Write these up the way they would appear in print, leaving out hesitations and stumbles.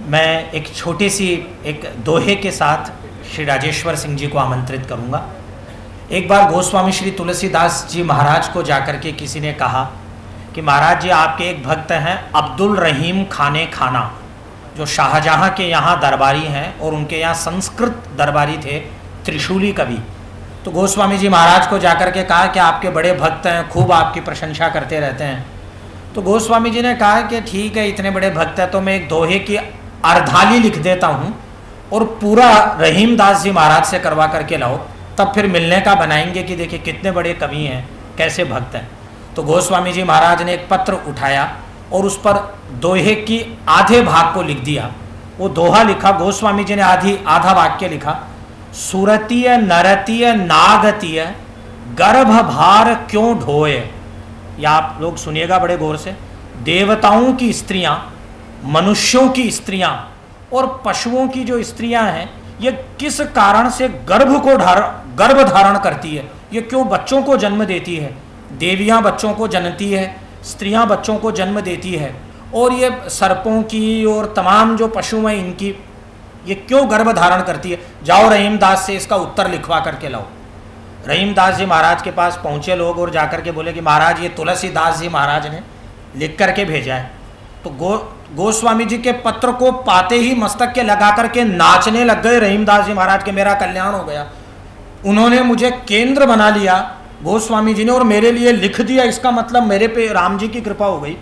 मैं एक छोटी सी एक दोहे के साथ श्री राजेश्वर सिंह जी को आमंत्रित करूंगा। एक बार गोस्वामी श्री तुलसीदास जी महाराज को जाकर के किसी ने कहा कि महाराज जी आपके एक भक्त हैं अब्दुल रहीम खाने खाना, जो शाहजहाँ के यहाँ दरबारी हैं और उनके यहाँ संस्कृत दरबारी थे, त्रिशूली कवि। तो गोस्वामी जी महाराज को जाकर के कहा कि आपके बड़े भक्त हैं, खूब आपकी प्रशंसा करते रहते हैं। तो गोस्वामी जी ने कहा कि ठीक है, इतने बड़े भक्त हैं तो मैं एक दोहे की अर्धाली लिख देता हूँ और पूरा रहीम दास जी महाराज से करवा करके लाओ, तब फिर मिलने का बनाएंगे कि देखिए कितने बड़े कवि हैं, कैसे भक्त हैं। तो गोस्वामी जी महाराज ने एक पत्र उठाया और उस पर दोहे की आधे भाग को लिख दिया। वो दोहा लिखा, गोस्वामी जी ने आधा वाक्य लिखा, सुरतीय नरतीय नागतीय गर्भ भार क्यों ढोए। या आप लोग सुनिएगा बड़े गौर से। देवताओं की स्त्रियां, मनुष्यों की स्त्रियां और पशुओं की जो स्त्रियां हैं, ये किस कारण से गर्भ धारण करती है, ये क्यों बच्चों को जन्म देती है। देवियां बच्चों को जन्मती है, स्त्रियां बच्चों को जन्म देती है, और ये सर्पों की और तमाम जो पशु हैं इनकी, ये क्यों गर्भ धारण करती है। जाओ रहीमदास से इसका उत्तर लिखवा करके लाओ। रहीमदास जी महाराज के पास पहुंचे लोग और जाकर के बोले कि महाराज ये तुलसीदास जी महाराज ने लिख करके भेजा है। तो गोस्वामी जी के पत्र को पाते ही मस्तक के लगा करके नाचने लग गए रहीमदास जी महाराज के, मेरा कल्याण हो गया, उन्होंने मुझे केंद्र बना लिया गोस्वामी जी ने और मेरे लिए लिख दिया, इसका मतलब मेरे पे राम जी की कृपा हो गई।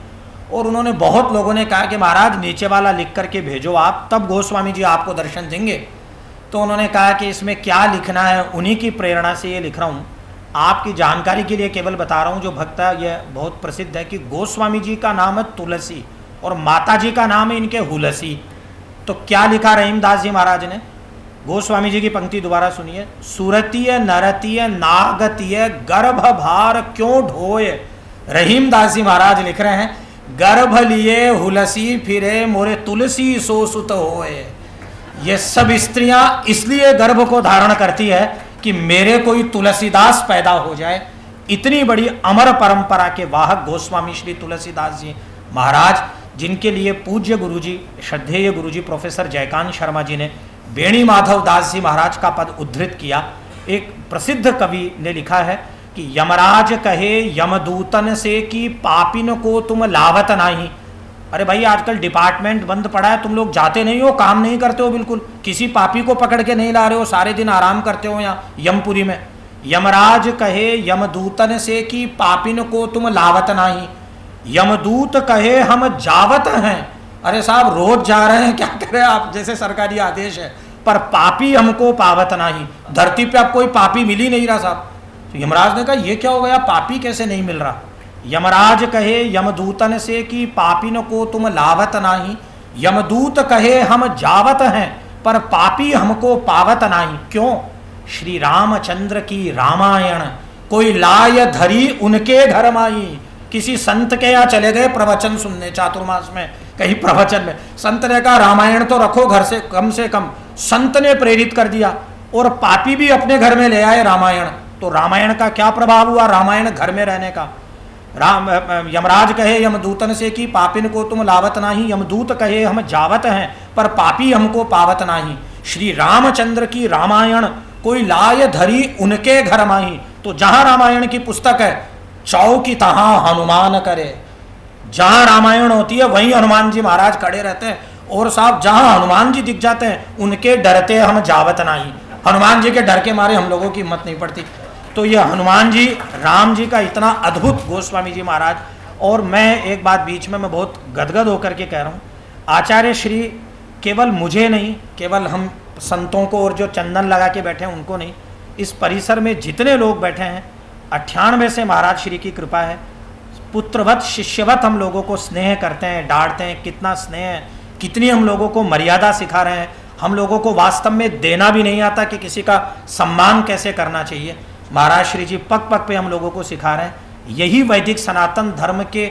और उन्होंने, बहुत लोगों ने कहा कि महाराज नीचे वाला लिख करके भेजो आप, तब गोस्वामी जी आपको दर्शन देंगे। तो उन्होंने कहा कि इसमें क्या लिखना है, उन्हीं की प्रेरणा से ये लिख रहा हूँ, आपकी जानकारी के लिए केवल बता रहा हूँ। जो भक्त है ये बहुत प्रसिद्ध है कि गोस्वामी जी का नाम है तुलसी और माता जी का नाम है इनके हुलसी। तो क्या लिखा रहीमदास जी महाराज ने, गोस्वामी जी की पंक्ति दोबारा सुनिए, सुरतीय नरतीय नागतीय गर्भ भार क्यों ढोए। रहीमदास जी महाराज लिख रहे हैं, गर्भ लिए हुलसी फिरे मोरे तुलसी सो सुत होए। ये सब स्त्रियां इसलिए गर्भ को धारण करती है कि मेरे कोई तुलसीदास पैदा हो जाए। इतनी बड़ी अमर परंपरा के वाहक गोस्वामी श्री तुलसीदास जी महाराज, जिनके लिए पूज्य गुरुजी, श्रद्धेय गुरुजी प्रोफेसर जयकांत शर्मा जी ने बेणी माधव दास जी महाराज का पद उद्धृत किया। एक प्रसिद्ध कवि ने लिखा है कि यमराज कहे यमदूतन से कि पापिन को तुम लावत नहीं। अरे भाई आजकल डिपार्टमेंट बंद पड़ा है, तुम लोग जाते नहीं हो, काम नहीं करते हो, बिल्कुल किसी पापी को पकड़ के नहीं ला रहे हो, सारे दिन आराम करते हो यहाँ यमपुरी में। यमराज कहे यमदूतन से कि पापिन को तुम लावत नहीं, यमदूत कहे हम जावत हैं। अरे साहब रोज जा रहे हैं, क्या करें आप, जैसे सरकारी आदेश है, पर पापी हमको पावत नहीं। धरती पे अब कोई पापी मिल ही नहीं रहा साहब। तो यमराज ने कहा ये क्या हो गया, पापी कैसे नहीं मिल रहा। यमराज कहे यमदूतन से कि पापिन को तुम लावत नहीं, यमदूत कहे हम जावत हैं पर पापी हमको पावत नहीं। क्यों, श्री रामचंद्र की रामायण कोई लाय धरी उनके घर माई। किसी संत के यहाँ चले गए प्रवचन सुनने, चातुर्मास में कहीं प्रवचन में, संत ने कहा रामायण तो रखो घर से कम। संत ने प्रेरित कर दिया और पापी भी अपने घर में ले आए रामायण। तो रामायण का क्या प्रभाव हुआ, रामायण घर में रहने का। यमराज कहे यमदूतन से कि पापिन को तुम लावत नहीं, यमदूत कहे हम जावत हैं पर पापी हमको पावत नहीं। श्री रामचंद्र की रामायण कोई लाय धरी उनके घर माही। तो जहां रामायण की पुस्तक है चौकी तहां हनुमान करे। जहां रामायण होती है वहीं हनुमान जी महाराज खड़े रहते हैं। और साहब जहां हनुमान जी दिख जाते हैं उनके डरते हम जावत नहीं। हनुमान जी के डर के मारे हम लोगों की हिम्मत नहीं पड़ती। तो ये हनुमान जी, राम जी का इतना अद्भुत गोस्वामी जी महाराज। और मैं एक बात बीच में मैं बहुत गदगद होकर के कह रहा हूँ, आचार्य श्री केवल मुझे नहीं, केवल हम संतों को और जो चंदन लगा के बैठे हैं उनको नहीं, इस परिसर में जितने लोग बैठे हैं 98 से महाराज श्री की कृपा है। पुत्रवत शिष्यवत हम लोगों को स्नेह करते हैं, डांटते हैं, कितना स्नेह है, कितनी हम लोगों को मर्यादा सिखा रहे हैं। हम लोगों को वास्तव में देना भी नहीं आता कि किसी का सम्मान कैसे करना चाहिए। महाराज श्री जी पग पग पे हम लोगों को सिखा रहे हैं। यही वैदिक सनातन धर्म के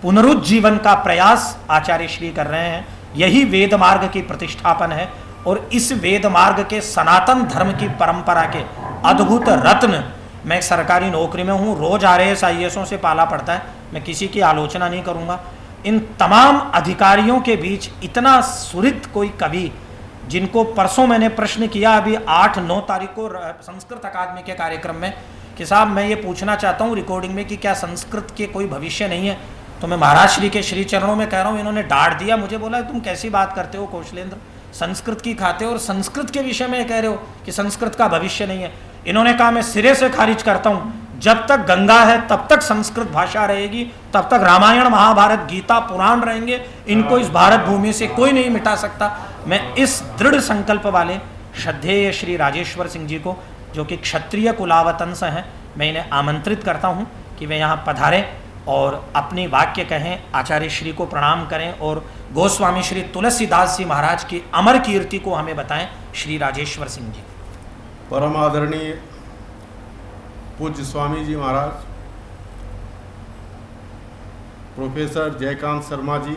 पुनरुज्जीवन का प्रयास आचार्य श्री कर रहे हैं। यही वेद मार्ग की प्रतिष्ठापन है और इस वेद मार्ग के सनातन धर्म की परंपरा के अद्भुत रत्न। मैं एक सरकारी नौकरी में हूँ, रोज RAS IASों से पाला पड़ता है, मैं किसी की आलोचना नहीं करूँगा, इन तमाम अधिकारियों के बीच इतना सुहृद कोई कवि, जिनको परसों मैंने प्रश्न किया अभी 8-9 तारीख को संस्कृत अकादमी के कार्यक्रम में कि साहब मैं ये पूछना चाहता हूँ रिकॉर्डिंग में कि क्या संस्कृत के कोई भविष्य नहीं है, तो मैं महाराज श्री के श्री चरणों में कह रहा हूँ, इन्होंने डांट दिया मुझे, बोला तुम कैसी बात करते हो कौशलेंद्र, संस्कृत की खाते हो और संस्कृत के विषय में कह रहे हो कि संस्कृत का भविष्य नहीं है। इन्होंने कहा मैं सिरे से खारिज करता हूँ, जब तक गंगा है तब तक संस्कृत भाषा रहेगी, तब तक रामायण महाभारत गीता पुराण रहेंगे, इनको इस भारत भूमि से कोई नहीं मिटा सकता। मैं इस दृढ़ संकल्प वाले श्रद्धेय श्री राजेश्वर सिंह जी को, जो कि क्षत्रिय कुलावतंस हैं, मैं इन्हें आमंत्रित करता हूँ कि वे यहाँ पधारें और अपनी वाक्य कहें, आचार्य श्री को प्रणाम करें और गोस्वामी श्री तुलसीदास जी महाराज की अमर कीर्ति को हमें बताएं। श्री राजेश्वर सिंह जी। परम आदरणीय पूज्य स्वामी जी महाराज, professor Jaikant Sharma ji,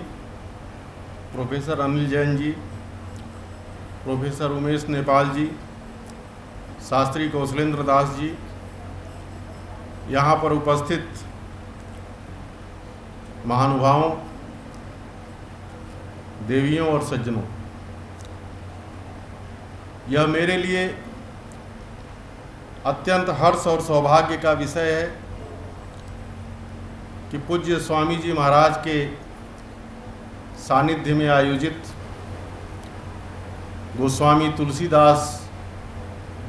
professor Anil Jain ji, professor Umesh Nepal जी, शास्त्री कौशलेंद्र दास जी, यहाँ पर उपस्थित महानुभावों, देवियों और सज्जनों, यह मेरे लिए अत्यंत हर्ष और सौभाग्य का विषय है कि पूज्य स्वामी जी महाराज के सानिध्य में आयोजित गोस्वामी तुलसीदास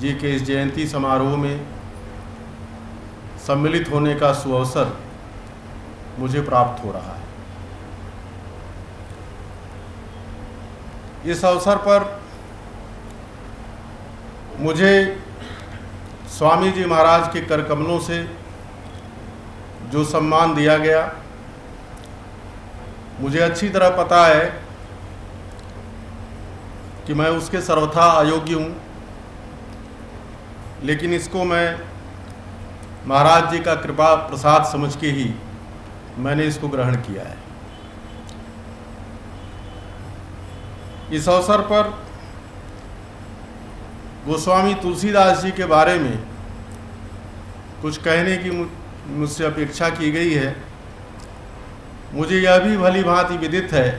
जी के इस जयंती समारोह में सम्मिलित होने का सुअवसर मुझे प्राप्त हो रहा है। इस अवसर पर मुझे स्वामी जी महाराज के कर कमलों से जो सम्मान दिया गया, मुझे अच्छी तरह पता है कि मैं उसके सर्वथा अयोग्य हूँ, लेकिन इसको मैं महाराज जी का कृपा प्रसाद समझ के ही मैंने इसको ग्रहण किया है। इस अवसर पर गोस्वामी तुलसीदास जी के बारे में कुछ कहने की मुझसे अपेक्षा की गई है। मुझे यह भी भली भांति विदित है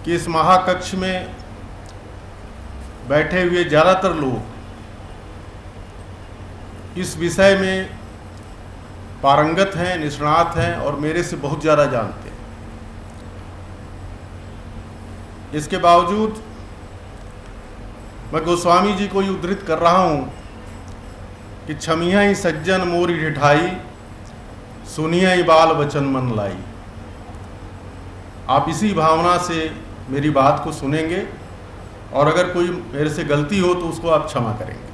कि इस महाकक्ष में बैठे हुए ज़्यादातर लोग इस विषय में पारंगत हैं, निष्णात हैं और मेरे से बहुत ज़्यादा जानते हैं। इसके बावजूद मैं गोस्वामी जी को ही उद्धृत कर रहा हूँ कि छमिया ही सज्जन मोरी ढिठाई, सुनिया ही बाल बचन मन लाई। आप इसी भावना से मेरी बात को सुनेंगे और अगर कोई मेरे से गलती हो तो उसको आप क्षमा करेंगे।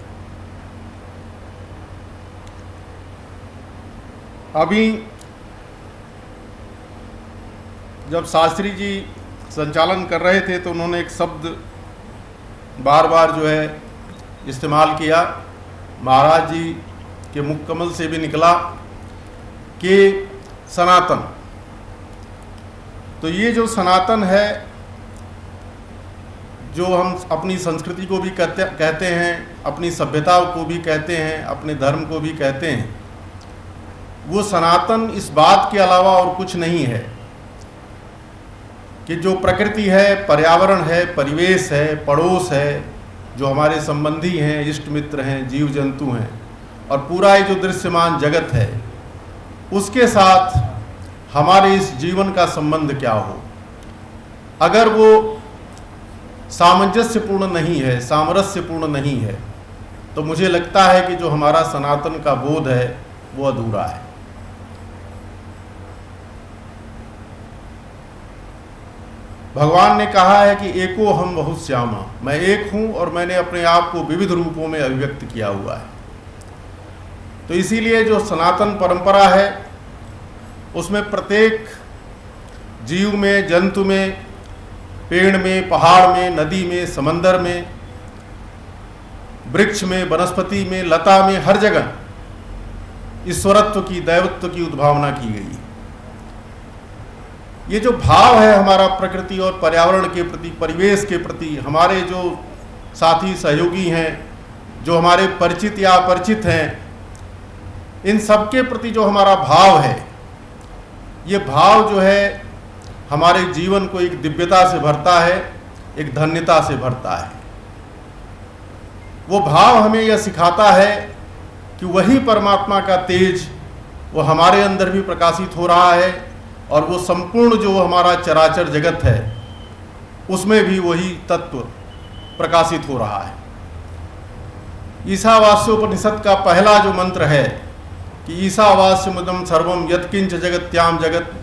अभी जब शास्त्री जी संचालन कर रहे थे तो उन्होंने एक शब्द बार बार जो है इस्तेमाल किया, महाराज जी के मुख कमल से भी निकला कि सनातन। तो ये जो सनातन है, जो हम अपनी संस्कृति को भी कहते हैं, अपनी सभ्यता को भी कहते हैं, अपने धर्म को भी कहते हैं, वो सनातन इस बात के अलावा और कुछ नहीं है कि जो प्रकृति है, पर्यावरण है, परिवेश है, पड़ोस है, जो हमारे संबंधी हैं, इष्ट मित्र हैं, जीव जंतु हैं और पूरा ये जो दृश्यमान जगत है, उसके साथ हमारे इस जीवन का संबंध क्या हो। अगर वो सामंजस्यपूर्ण नहीं है, सामरस्यपूर्ण नहीं है, तो मुझे लगता है कि जो हमारा सनातन का बोध है वो अधूरा है। भगवान ने कहा है कि एको हम बहुत श्यामा, मैं एक हूँ और मैंने अपने आप को विविध रूपों में अभिव्यक्त किया हुआ है। तो इसीलिए जो सनातन परंपरा है उसमें प्रत्येक जीव में, जंतु में, पेड़ में, पहाड़ में, नदी में, समंदर में, वृक्ष में, वनस्पति में, लता में, हर जगह ईश्वरत्व की, दैवत्व की उद्भावना की गई है। ये जो भाव है हमारा प्रकृति और पर्यावरण के प्रति, परिवेश के प्रति, हमारे जो साथी सहयोगी हैं, जो हमारे परिचित या अपरिचित हैं, इन सब के प्रति जो हमारा भाव है, ये भाव जो है हमारे जीवन को एक दिव्यता से भरता है, एक धन्यता से भरता है। वो भाव हमें यह सिखाता है कि वही परमात्मा का तेज वो हमारे अंदर भी प्रकाशित हो रहा है और वो संपूर्ण जो हमारा चराचर जगत है उसमें भी वही तत्व प्रकाशित हो रहा है। ईशावास्योपनिषद का पहला जो मंत्र है कि ईशावास्यमुदं सर्वं यत्किंच जगत्याम जगत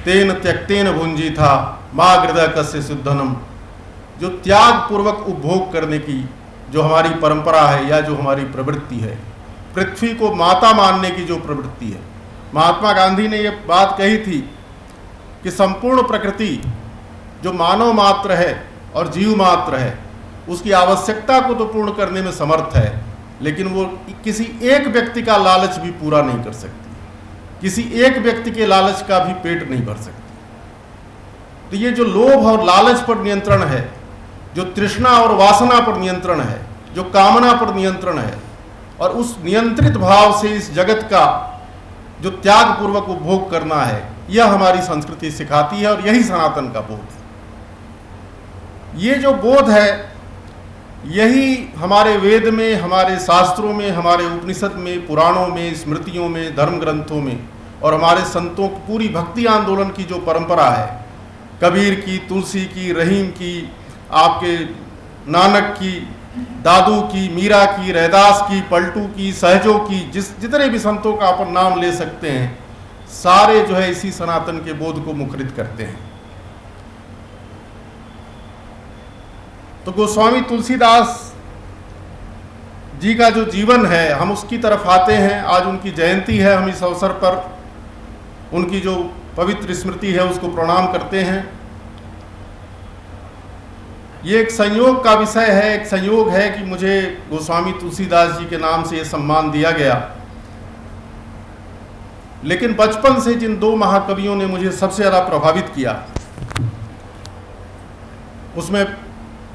तेन त्यक्तेन भुंजी था माँ हृदय कस्य सिद्धनम, जो त्याग पूर्वक उपभोग करने की जो हमारी परंपरा है या जो हमारी प्रवृत्ति है, पृथ्वी को माता मानने की जो प्रवृत्ति है। महात्मा गांधी ने ये बात कही थी कि संपूर्ण प्रकृति जो मानव मात्र है और जीव मात्र है उसकी आवश्यकता को तो पूर्ण करने में समर्थ है, लेकिन वो किसी एक व्यक्ति का लालच भी पूरा नहीं कर सकती, किसी एक व्यक्ति के लालच का भी पेट नहीं भर सकती। तो ये जो लोभ और लालच पर नियंत्रण है, जो तृष्णा और वासना पर नियंत्रण है, जो कामना पर नियंत्रण है, और उस नियंत्रित भाव से इस जगत का जो त्याग पूर्वक उपभोग करना है, यह हमारी संस्कृति सिखाती है और यही सनातन का बोध है। ये जो बोध है यही हमारे वेद में, हमारे शास्त्रों में, हमारे उपनिषद में, पुराणों में, स्मृतियों में, धर्म ग्रंथों में और हमारे संतों की पूरी भक्ति आंदोलन की जो परंपरा है, कबीर की, तुलसी की, रहीम की, आपके नानक की, दादू की, मीरा की, रैदास की, पलटू की, सहजों की, जितने भी संतों का अपन नाम ले सकते हैं, सारे जो है इसी सनातन के बोध को मुखरित करते हैं। तो गोस्वामी तुलसीदास जी का जो जीवन है, हम उसकी तरफ आते हैं। आज उनकी जयंती है, हम इस अवसर पर उनकी जो पवित्र स्मृति है उसको प्रणाम करते हैं। ये एक संयोग का विषय है, एक संयोग है कि मुझे गोस्वामी तुलसीदास जी के नाम से ये सम्मान दिया गया। लेकिन बचपन से जिन दो महाकवियों ने मुझे सबसे ज़्यादा प्रभावित किया, उसमें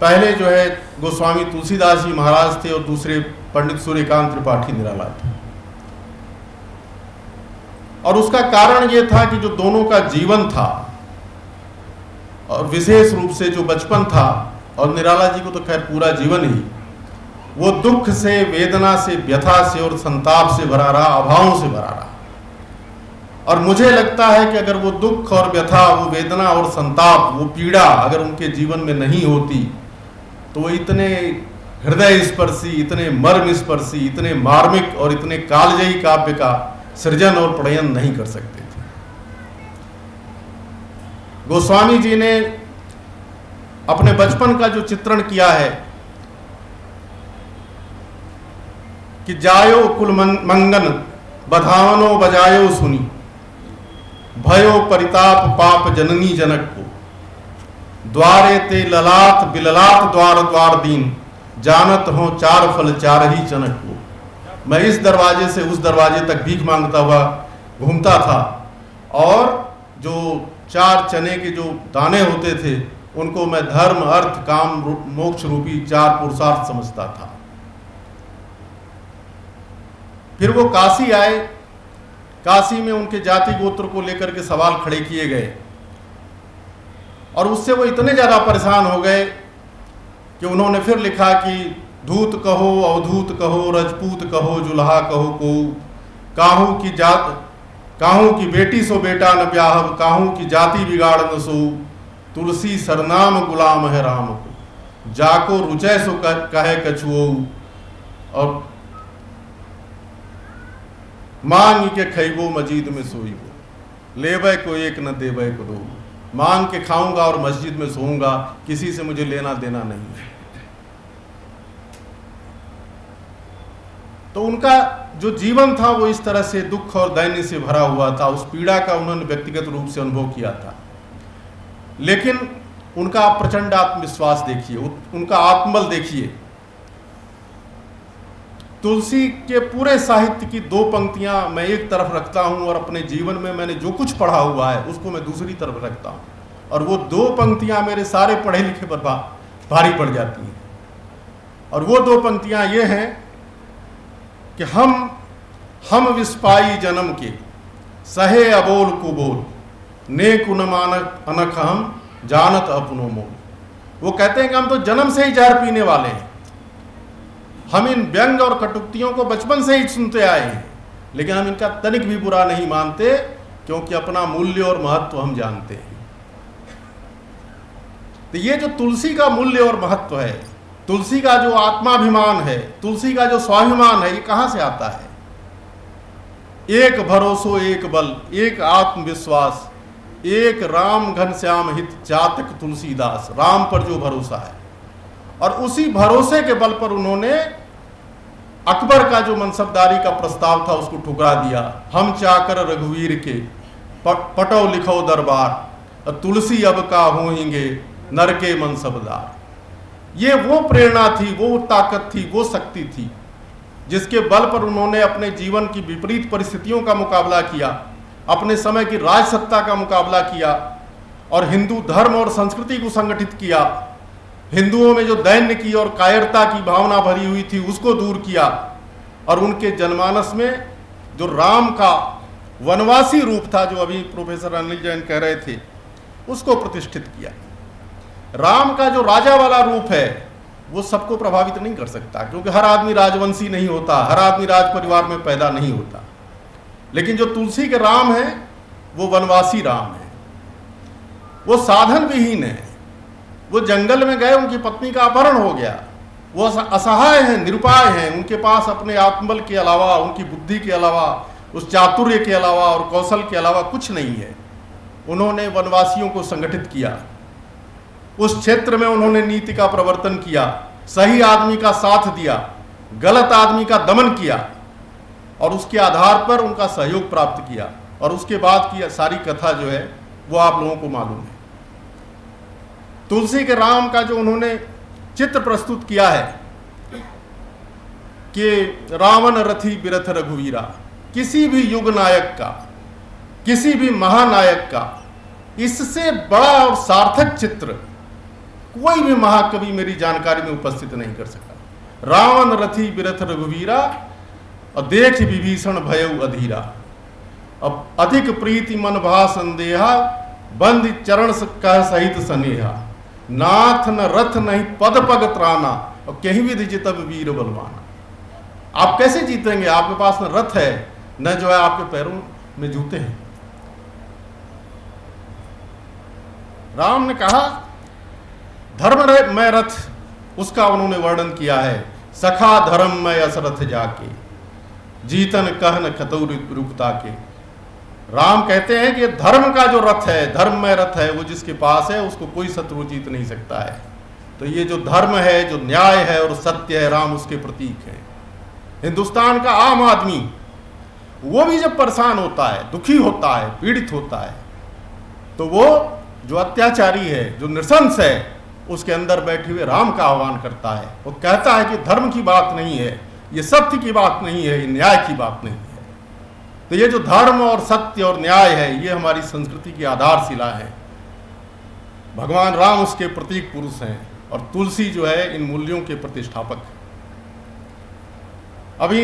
पहले जो है गोस्वामी तुलसीदास जी महाराज थे और दूसरे पंडित सूर्यकांत त्रिपाठी निराला थे। और उसका कारण ये था कि जो दोनों का जीवन था और विशेष रूप से जो बचपन था, और निराला जी को तो खैर पूरा जीवन ही वो दुख से, वेदना से, व्यथा से और संताप से भरा रहा, अभावों से भरा रहा। और मुझे लगता है कि अगर वो दुख और व्यथा, वो वेदना और संताप, वो पीड़ा अगर उनके जीवन में नहीं होती तो वो इतने हृदय स्पर्शी, इतने मर्म स्पर्शी, इतने मार्मिक और इतने कालजयी काव्य का सृजन और प्रणयन नहीं कर सकते थे। गोस्वामी जी ने अपने बचपन का जो चित्रण किया है कि जायो कुल मंगन बधावनो बजायो सुनी, भयो परिताप पाप जननी जनक को, द्वारे ते ललाट बिललाट द्वार द्वार दीन, जानत हो चार फल चार ही चनक को। मैं इस दरवाजे से उस दरवाजे तक भीख मांगता हुआ घूमता था और जो चार चने के जो दाने होते थे उनको मैं धर्म, अर्थ, काम, मोक्ष रूपी चार पुरुषार्थ समझता था। फिर वो काशी आए। काशी में उनके जाति गोत्र को लेकर के सवाल खड़े किए गए और उससे वो इतने ज़्यादा परेशान हो गए कि उन्होंने फिर लिखा कि धूत कहो, अवधूत कहो, रजपूत कहो, जुल्हा कहो को, काहू की जात, काहू की बेटी सो बेटा न ब्याहब, काहू की जाति बिगाड़ न सो, तुलसी सरनाम गुलाम है राम को, जाको रुचय सो कहे कछुओ, और मांग के खैबो मस्जिद में सोईबो, लेबे को एक न देबे को दो। मांग के खाऊंगा और मस्जिद में सोऊंगा, किसी से मुझे लेना देना नहीं है। तो उनका जो जीवन था वो इस तरह से दुख और दैन्य से भरा हुआ था। उस पीड़ा का उन्होंने व्यक्तिगत रूप से अनुभव किया था। लेकिन उनका प्रचंड आत्मविश्वास देखिए, उनका आत्मबल देखिए। तुलसी के पूरे साहित्य की दो पंक्तियां मैं एक तरफ रखता हूं और अपने जीवन में मैंने जो कुछ पढ़ा हुआ है उसको मैं दूसरी तरफ रखता हूं, और वो दो पंक्तियां मेरे सारे पढ़े लिखे पर भारी पड़ जाती हैं। और वो दो पंक्तियां ये हैं कि हम विस्पाई जन्म के, सहे अबोल कुबोल, ने कुन मानक अनख हम जानत अपनो मोल। वो कहते हैं कि हम तो जन्म से ही जहर पीने वाले हैं, हम इन व्यंग और कटुक्तियों को बचपन से ही सुनते आए हैं, लेकिन हम इनका तनिक भी बुरा नहीं मानते, क्योंकि अपना मूल्य और महत्व हम जानते हैं। तो ये जो तुलसी का मूल्य और महत्व है, तुलसी का जो आत्माभिमान है, तुलसी का जो स्वाभिमान है, ये कहां से आता है? एक भरोसो एक बल, एक आत्मविश्वास, एक राम घनश्याम हित जातक तुलसीदास। राम पर जो भरोसा है, और उसी भरोसे के बल पर उन्होंने अकबर का जो मनसबदारी का प्रस्ताव था उसको ठुकरा दिया। हम चाकर रघुवीर के पटो लिखो दरबार, तुलसी अब का होंगे नर के मनसबदार। ये वो प्रेरणा थी, वो ताकत थी, वो शक्ति थी जिसके बल पर उन्होंने अपने जीवन की विपरीत परिस्थितियों का मुकाबला किया, अपने समय की राजसत्ता का मुकाबला किया, और हिंदू धर्म और संस्कृति को संगठित किया। हिंदुओं में जो दैन्य की और कायरता की भावना भरी हुई थी उसको दूर किया, और उनके जनमानस में जो राम का वनवासी रूप था, जो अभी प्रोफेसर अनिल जैन कह रहे थे, उसको प्रतिष्ठित किया। राम का जो राजा वाला रूप है वो सबको प्रभावित नहीं कर सकता, क्योंकि हर आदमी राजवंशी नहीं होता, हर आदमी राज परिवार में पैदा नहीं होता। लेकिन जो तुलसी के राम है वो वनवासी राम है, वो साधन विहीन है। वो जंगल में गए, उनकी पत्नी का अपहरण हो गया, वो असहाय हैं, निरुपाय हैं, उनके पास अपने आत्मबल के अलावा, उनकी बुद्धि के अलावा, उस चातुर्य के अलावा और कौशल के अलावा कुछ नहीं है। उन्होंने वनवासियों को संगठित किया, उस क्षेत्र में उन्होंने नीति का प्रवर्तन किया, सही आदमी का साथ दिया, गलत आदमी का दमन किया, और उसके आधार पर उनका सहयोग प्राप्त किया। और उसके बाद की सारी कथा जो है वो आप लोगों को मालूम है। तुलसी के राम का जो उन्होंने चित्र प्रस्तुत किया है कि रावण रथी बिरथ रघुवीरा, किसी भी युग नायक का, किसी भी महानायक का इससे बड़ा और सार्थक चित्र कोई भी महाकवि मेरी जानकारी में उपस्थित नहीं कर सका। रावण रथी बिरथ रघुवीरा, और देख विभीषण भयउ अधीरा। अब अधिक प्रीति मन भा संदेहा, बंद चरण कह सहित स्नेहा। नाथ न रथ नहीं पद पग त्राना, और कहीं विधि जितब वीर बलवाना। आप कैसे जीतेंगे? आपके पास न रथ है, न जो है आपके पैरों में जूते हैं। राम ने कहा धर्म में रथ, उसका उन्होंने वर्णन किया है। सखा धर्म में असरथ जाके, जीतन कहन खतौर रुकता के। राम कहते हैं कि धर्म का जो रथ है, धर्म में रथ है, वो जिसके पास है उसको कोई शत्रु जीत नहीं सकता है। तो ये जो धर्म है, जो न्याय है और सत्य है, राम उसके प्रतीक है। हिंदुस्तान का आम आदमी वो भी जब परेशान होता है, दुखी होता है, पीड़ित होता है, तो वो जो अत्याचारी है, जो नृशंस है, उसके अंदर बैठे हुए राम का आह्वान करता है। वो कहता है कि धर्म की बात नहीं है, ये सत्य की बात नहीं है, ये न्याय की बात नहीं है। तो ये जो धर्म और सत्य और न्याय है, ये हमारी संस्कृति की आधारशिला है। भगवान राम उसके प्रतीक पुरुष हैं, और तुलसी जो है इन मूल्यों के प्रतिष्ठापक। अभी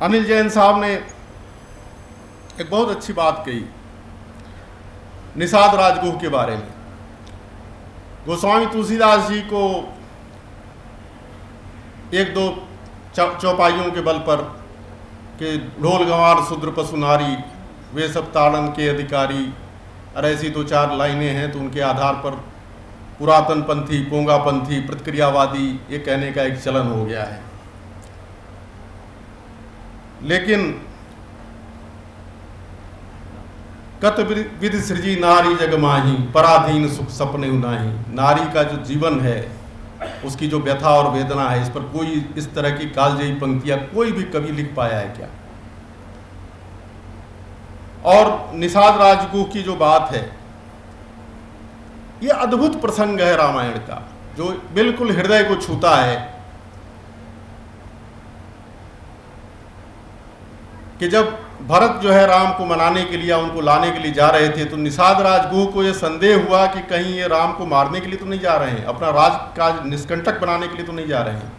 अनिल जैन साहब ने एक बहुत अच्छी बात कही निषाद राजगुह के बारे में। गोस्वामी तुलसीदास जी को एक दो चौपाइयों के बल पर कि ढोल गंवार शूद्र पशु नारी, वे सब ताड़न के अधिकारी, और ऐसी दो चार लाइनें हैं, तो उनके आधार पर पुरातन पंथी, पोंगा पंथी, प्रतिक्रियावादी ये कहने का एक चलन हो गया है। लेकिन कत विधि सृजी नारी जग माही, पराधीन सुख सपने उनाही। नारी का जो जीवन है, उसकी जो व्यथा और वेदना है, इस पर कोई इस तरह की कालजयी पंक्तियां कोई भी कवि लिख पाया है क्या? और निषाद राजगुह की जो बात है, ये अद्भुत प्रसंग है रामायण का, जो बिल्कुल हृदय को छूता है। कि जब भरत जो है राम को मनाने के लिए, उनको लाने के लिए जा रहे थे, तो निषाद राजगुह को यह संदेह हुआ कि कहीं ये राम को मारने के लिए तो नहीं जा रहे हैं, अपना राजकाज निष्कंटक बनाने के लिए तो नहीं जा रहे हैं।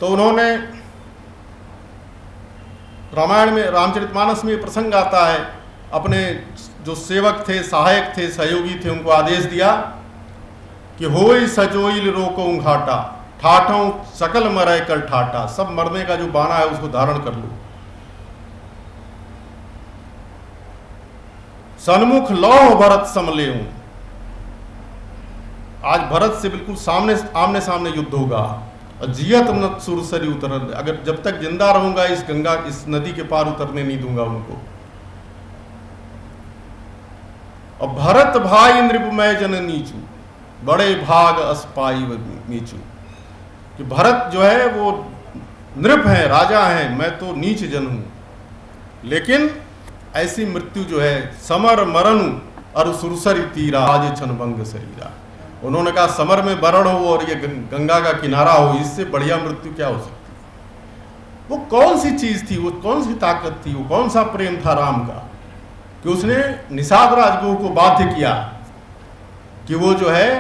तो उन्होंने रामायण में, रामचरितमानस में प्रसंग आता है, अपने जो सेवक थे, सहायक थे, सहयोगी थे, उनको आदेश दिया कि होई सजोइल रोको घाटा, ठाठों सकल मरय कर ठाटा, सब मरने का जो बाना है उसको धारण कर लो। सन्मुख लौह भरत समलेऊं, आज भरत से बिल्कुल आमने सामने युद्ध होगा। और जियत न सुरसरी उतर, अगर जब तक जिंदा रहूंगा इस नदी के पार उतरने नहीं दूंगा उनको। और भरत भाई नृपमय जन नीचू, बड़े भाग अस्पाई नीचू, कि भरत जो है वो नृप है, राजा है, मैं तो नीच जन हूं। लेकिन ऐसी मृत्यु जो है, समर मरण और सुरसरी तीरा, आज छन भंग शरीरा। उन्होंने कहा समर में मरण हो और ये गंगा का किनारा हो, इससे बढ़िया मृत्यु क्या हो सकती। वो कौन सी चीज थी, वो कौन सी ताकत थी, वो कौन सा प्रेम था राम का, कि उसने निषाद राजगुरु को बाध्य किया कि वो जो है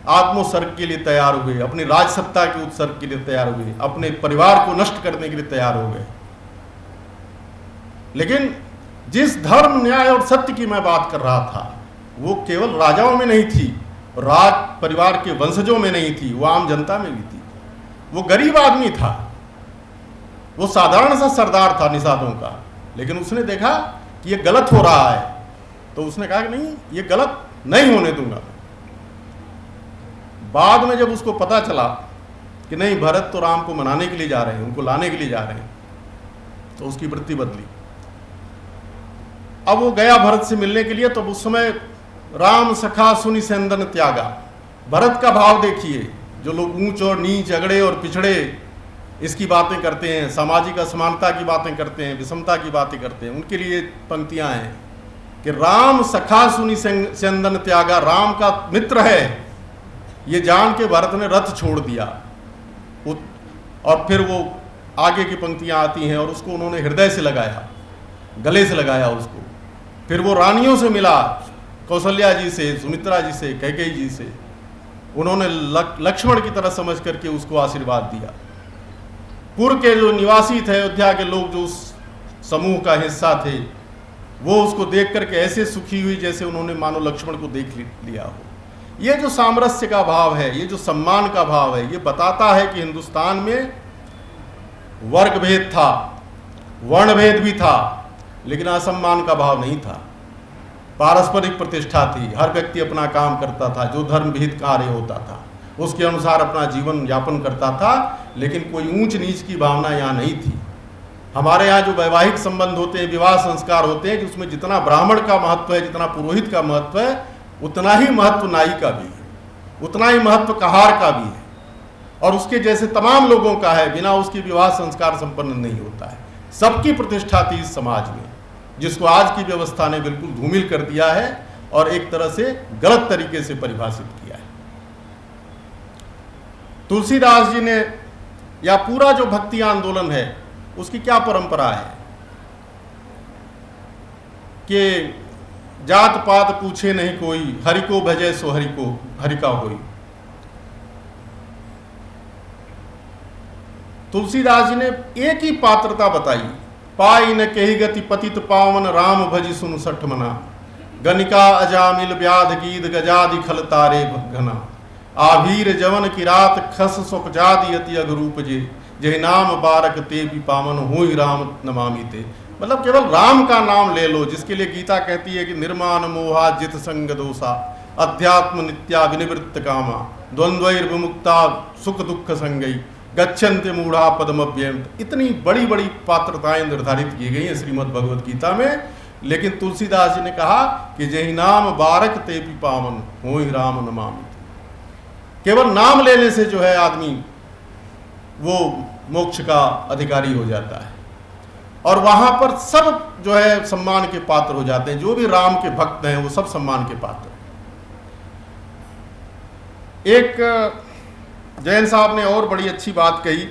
आत्मोत्सर्ग के लिए तैयार हुए, अपनी राजसत्ता के उत्सर्ग के लिए तैयार हुए, अपने परिवार को नष्ट करने के लिए तैयार हो गए। लेकिन जिस धर्म, न्याय और सत्य की मैं बात कर रहा था, वो केवल राजाओं में नहीं थी, राज परिवार के वंशजों में नहीं थी, वो आम जनता में भी थी। वो गरीब आदमी था, वो साधारण सा सरदार था निषादों का, लेकिन उसने देखा कि ये गलत हो रहा है, तो उसने कहा कि नहीं, ये गलत नहीं होने दूंगा। बाद में जब उसको पता चला कि नहीं, भरत तो राम को मनाने के लिए जा रहे हैं, उनको लाने के लिए जा रहे हैं, तो उसकी वृत्ति बदली। अब वो गया भरत से मिलने के लिए, तो उस समय राम सखा सुनि सेंदन त्यागा, भरत का भाव देखिए। जो लोग ऊंच और नीच, अगड़े और पिछड़े, इसकी बातें करते हैं, सामाजिक असमानता की बातें करते हैं, विषमता की बातें करते हैं, उनके लिए पंक्तियां हैं कि राम सखा सुनि सेंदन त्यागा, राम का मित्र है, ये जान के भरत ने रथ छोड़ दिया। और फिर वो आगे की पंक्तियां आती हैं, और उसको उन्होंने हृदय से लगाया, गले से लगाया उसको। फिर वो रानियों से मिला, कौशल्या जी से, सुमित्रा जी से, कैकेयी जी से। उन्होंने लक्ष्मण की तरह समझ करके उसको आशीर्वाद दिया। पूर्व के जो निवासी थे, अयोध्या के लोग जो उस समूह का हिस्सा थे, वो उसको देख करके ऐसे सुखी हुई जैसे उन्होंने मानो लक्ष्मण को देख लिया हो। ये जो सामरस्य का भाव है, ये जो सम्मान का भाव है, ये बताता है कि हिंदुस्तान में वर्ग भेद था, वर्ण भेद भी था, लेकिन असम्मान का भाव नहीं था। पारस्परिक प्रतिष्ठा थी, हर व्यक्ति अपना काम करता था, जो धर्म विहित कार्य होता था उसके अनुसार अपना जीवन यापन करता था, लेकिन कोई ऊंच नीच की भावना यहाँ नहीं थी। हमारे यहाँ जो वैवाहिक संबंध होते हैं, विवाह संस्कार होते हैं, जिसमें जितना ब्राह्मण का महत्व है, जितना पुरोहित का महत्व है, उतना ही महत्व नाई का भी है, उतना ही महत्व कहार का भी है, और उसके जैसे तमाम लोगों का है। बिना उसकी विवाह संस्कार संपन्न नहीं होता है। सबकी प्रतिष्ठा थी इस समाज में, जिसको आज की व्यवस्था ने बिल्कुल धूमिल कर दिया है और एक तरह से गलत तरीके से परिभाषित किया है। तुलसीदास जी ने, या पूरा जो भक्ति आंदोलन है, उसकी क्या परंपरा है कि जात पात पूछे नहीं कोई, हरि को भजे सो हरि का होई। तुलसीदास जी ने एक ही पात्रता बताई, पाई न कही गति पतित पावन, राम भजी सुन सठ मना, गनिका अजामिल व्याध गीद गजादि खल तारे घना, आभीर जवन की रात खस सुख जादि अति अगरूप जे, जय नाम बारक ते भी पावन हुई राम नमामि ते। मतलब केवल राम का नाम ले लो, जिसके लिए गीता कहती है कि निर्माण मोहा जित संग दोषा, अध्यात्म नित्या विनिवृत्त कामा, द्वंद्वैर विमुक्ता सुख दुख संगई, गच्छन्ते मूढ़ा पदमभ्यंत। इतनी बड़ी बड़ी पात्रताएं निर्धारित की गई हैं श्रीमद् भगवद गीता में, लेकिन तुलसीदास जी ने कहा कि जय नाम बारक ते भी पावन हुई राम नमामि। केवल नाम लेने से जो है आदमी वो मोक्ष का अधिकारी हो जाता है, और वहां पर सब जो है सम्मान के पात्र हो जाते हैं। जो भी राम के भक्त हैं वो सब सम्मान के पात्र हैं। एक जैन साहब ने और बड़ी अच्छी बात कही,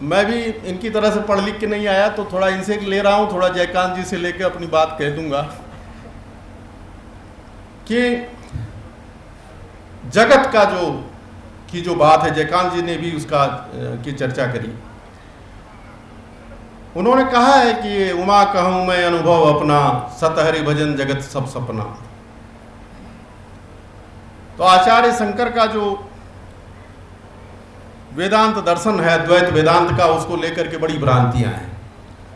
मैं भी इनकी तरह से पढ़ लिख के नहीं आया, तो थोड़ा इनसे ले रहा हूं, थोड़ा जयकांत जी से लेकर अपनी बात कह दूंगा कि जगत का जो बात है, जयकांत जी ने भी उसका की चर्चा करी उन्होंने कहा है कि उमा कहूँ मैं अनुभव अपना, सत हरि भजन जगत सब सपना। तो आचार्य शंकर का जो वेदांत दर्शन है, द्वैत वेदांत का, उसको लेकर के बड़ी भ्रांतियां हैं।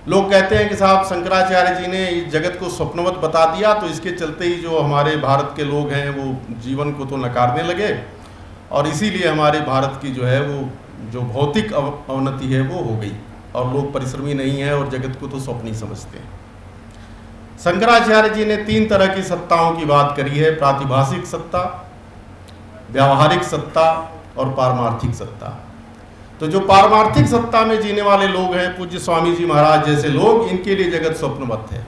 लोग कहते हैं कि साहब शंकराचार्य जी ने इस जगत को स्वप्नवत बता दिया, तो इसके चलते ही जो हमारे भारत के लोग हैं वो जीवन को तो नकारने लगे, और इसीलिए हमारे भारत की जो है वो जो भौतिक अवनति है वो हो गई, और लोग परिश्रमी नहीं हैं और जगत को तो स्वप्न ही समझते हैं। शंकराचार्य जी ने 3 तरह की सत्ताओं की बात करी है: प्रातिभाषिक सत्ता, व्यावहारिक सत्ता और पारमार्थिक सत्ता। तो जो पारमार्थिक सत्ता में जीने वाले लोग हैं, पूज्य स्वामी जी महाराज जैसे लोग, इनके लिए जगत स्वप्नवत है।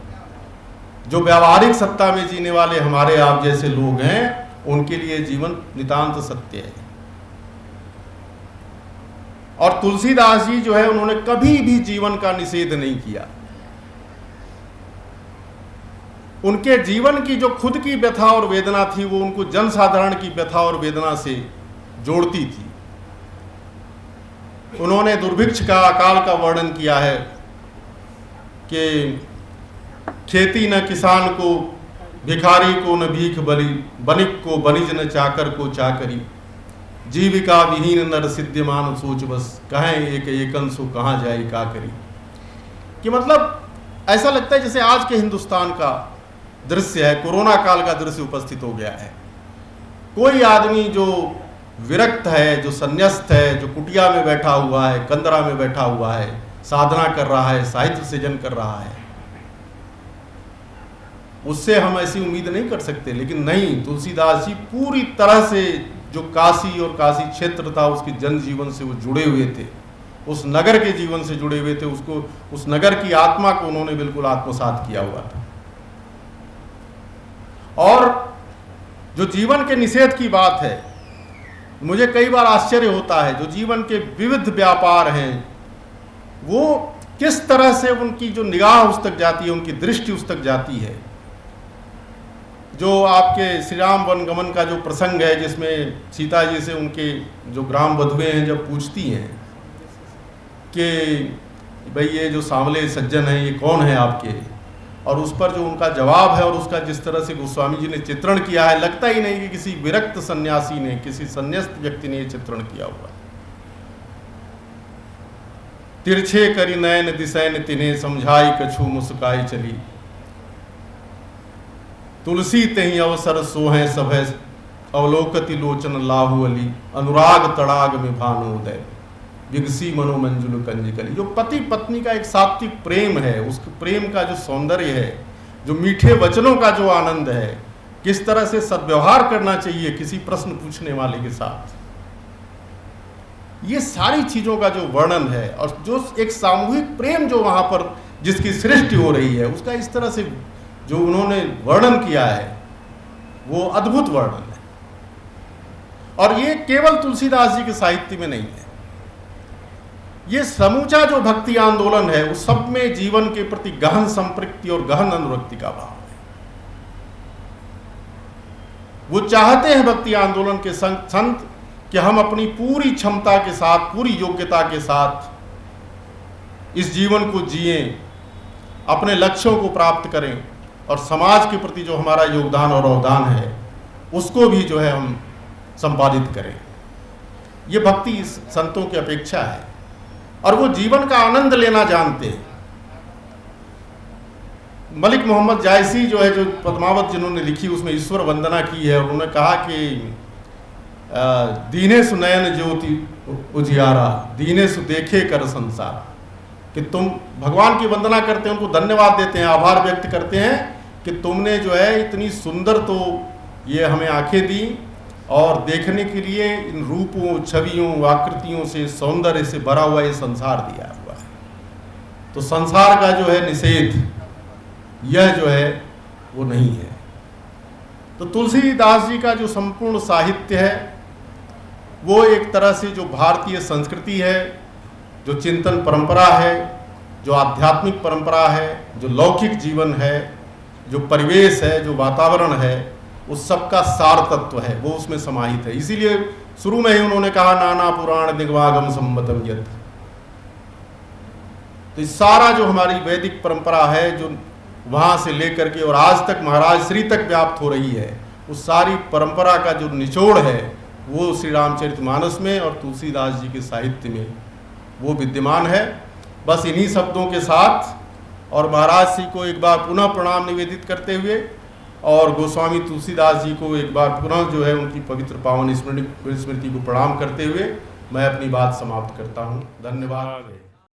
जो व्यावहारिक सत्ता में जीने वाले हमारे आप जैसे लोग हैं, उनके लिए जीवन नितांत सत्य है। और तुलसीदास जी जो है, उन्होंने कभी भी जीवन का निषेध नहीं किया। उनके जीवन की जो खुद की व्यथा और वेदना थी, वो उनको जनसाधारण की व्यथा और वेदना से जोड़ती थी। उन्होंने दुर्भिक्ष का, अकाल का वर्णन किया है कि खेती न किसान को, भिखारी को न भीख बली, बनिक को बनिज न चाकर को चाकरी, जीविका विहीन नर सिद्धिमान सोच बस, कहें एक एकन सो कहाँ जाए का करी। कि मतलब ऐसा लगता है जैसे आज के हिंदुस्तान का दृश्य है, कोरोना काल का दृश्य उपस्थित हो गया है। कोई आदमी जो विरक्त है, जो संन्यस्त है, जो कुटिया में बैठा हुआ है, कंदरा में बैठा हुआ है, साधना कर रहा है, साहित्य सृजन कर रहा है, उससे हम ऐसी उम्मीद नहीं कर सकते। लेकिन नहीं, तुलसीदास जी पूरी तरह से जो काशी और काशी क्षेत्र था, उसके जनजीवन से वो जुड़े हुए थे, उस नगर के जीवन से जुड़े हुए थे, उसको, उस नगर की आत्मा को उन्होंने बिल्कुल आत्मसात किया हुआ था। और जो जीवन के निषेध की बात है, मुझे कई बार आश्चर्य होता है, जो जीवन के विविध व्यापार हैं, वो किस तरह से उनकी जो निगाह उस तक जाती है, उनकी दृष्टि उस तक जाती है। जो आपके श्री राम वनगमन का जो प्रसंग है, जिसमें सीता जी से उनके जो ग्राम बधुएं हैं जब पूछती हैं कि भाई ये जो सांवले सज्जन हैं ये कौन है आपके, और उस पर जो उनका जवाब है और उसका जिस तरह से गोस्वामी जी ने चित्रण किया है, लगता ही नहीं कि किसी विरक्त सन्यासी ने, किसी संन्यस्त व्यक्ति ने ये चित्रण किया हुआ। तिरछे करी नयन दिसैन तिन्हें, समझाई कछु मुस्काई चली, तुलसी तही अवसर सोहे सभै, अवलोकति लोचन लाहु अली, अनुराग तड़ाग में भानोदय, विगसी मनोमंजुल कंजकली। जो पति पत्नी का एक सात्विक प्रेम है, उस प्रेम का जो सौंदर्य है, जो मीठे वचनों का जो आनंद है, किस तरह से सद्व्यवहार करना चाहिए किसी प्रश्न पूछने वाले के साथ, ये सारी चीजों का जो वर्णन है, और जो एक सामूहिक प्रेम जो वहां पर जिसकी सृष्टि हो रही है, उसका इस तरह से जो उन्होंने वर्णन किया है, वो अद्भुत वर्णन है। और ये केवल तुलसीदास जी के साहित्य में नहीं है, ये समूचा जो भक्ति आंदोलन है, उस सब में जीवन के प्रति गहन संपृक्ति और गहन अनुरक्ति का भाव है। वो चाहते हैं भक्ति आंदोलन के संत कि हम अपनी पूरी क्षमता के साथ, पूरी योग्यता के साथ इस जीवन को जिएं, अपने लक्ष्यों को प्राप्त करें, और समाज के प्रति जो हमारा योगदान और अवदान है उसको भी जो है हम संपादित करें। ये भक्ति संतों की अपेक्षा है, और वो जीवन का आनंद लेना जानते हैं। मलिक मोहम्मद जायसी जो है, जो पद्मावत जिन्होंने लिखी, उसमें ईश्वर वंदना की है, और उन्होंने कहा कि दीने सु नयन ज्योति उजियारा, दीने सु देखे कर संसार, कि तुम भगवान की वंदना करते हैं, उनको धन्यवाद देते हैं, आभार व्यक्त करते हैं कि तुमने जो है इतनी सुंदर तो ये हमें आंखें दी, और देखने के लिए इन रूपों, छवियों, आकृतियों से, सौंदर्य से भरा हुआ ये संसार दिया हुआ है। तो संसार का जो है निषेध, यह जो है वो नहीं है। तो तुलसीदास जी का जो संपूर्ण साहित्य है, वो एक तरह से जो भारतीय संस्कृति है, जो चिंतन परंपरा है, जो आध्यात्मिक परंपरा है, जो लौकिक जीवन है, जो परिवेश है, जो वातावरण है, उस सब का सार तत्व है, वो उसमें समाहित है। इसीलिए शुरू में ही उन्होंने कहा नाना पुराण निगमागम सम्मतम यत्। तो इस सारा जो हमारी वैदिक परंपरा है, जो वहाँ से लेकर के और आज तक महाराज श्री तक व्याप्त हो रही है, उस सारी परंपरा का जो निचोड़ है वो श्री रामचरितमानस में और तुलसीदास जी के साहित्य में वो विद्यमान है। बस इन्हीं शब्दों के साथ और महाराज श्री को एक बार पुनः प्रणाम निवेदित करते हुए और गोस्वामी तुलसीदास जी को एक बार पुनः जो है उनकी पवित्र पावन स्मृति को प्रणाम करते हुए मैं अपनी बात समाप्त करता हूँ। धन्यवाद।